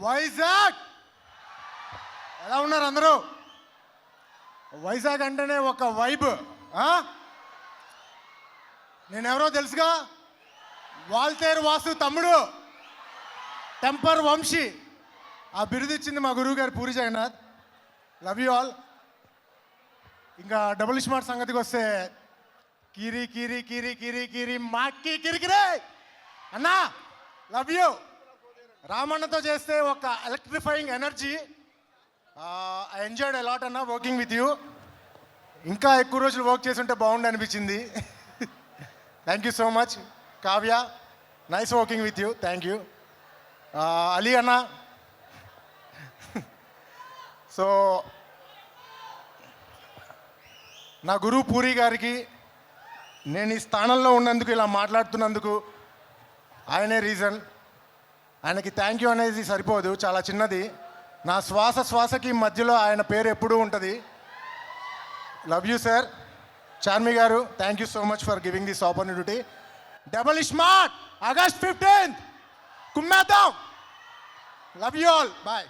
వైజాగ్ ఎలా ఉన్నారు అందరూ? వైజాగ్ అంటేనే ఒక వైబ్. నేనెవరో తెలుసుగా, వాల్తేరు వాసు తమ్ముడు, టెంపర్ వంశీ. ఆ బిరుదు ఇచ్చింది మా గురువు గారు Puri Jagannath. Love you all. ఇంకా డబుల్ స్మార్ట్ సంగతికి వస్తే, కీరి కీరి కీరి కీరి కీరి మాకి కిరికిరే అన్నా, లవ్ యూ. రామన్నతో చేస్తే ఒక electrifying energy. I enjoyed a lot అన్న వర్కింగ్ విత్ యూ. ఇంకా ఎక్కువ రోజులు వర్క్ చేసి ఉంటే బాగుండు అనిపించింది. Thank you so much. Kavya, nice working with you. Thank you. Ali అన్న. సో నా గురువు పూరి గారికి నేను ఈ స్థానంలో ఉన్నందుకు, ఇలా మాట్లాడుతున్నందుకు ఆయనే రీజన్. ఆయనకి థ్యాంక్ యూ అనేది సరిపోదు, చాలా చిన్నది. నా శ్వాసకి మధ్యలో ఆయన పేరు ఎప్పుడూ ఉంటుంది. Love you sir. చార్మి గారు, thank you so much for giving this opportunity. Double smart August 15th కుమ్మేద్దాం. Love you all. బాయ్.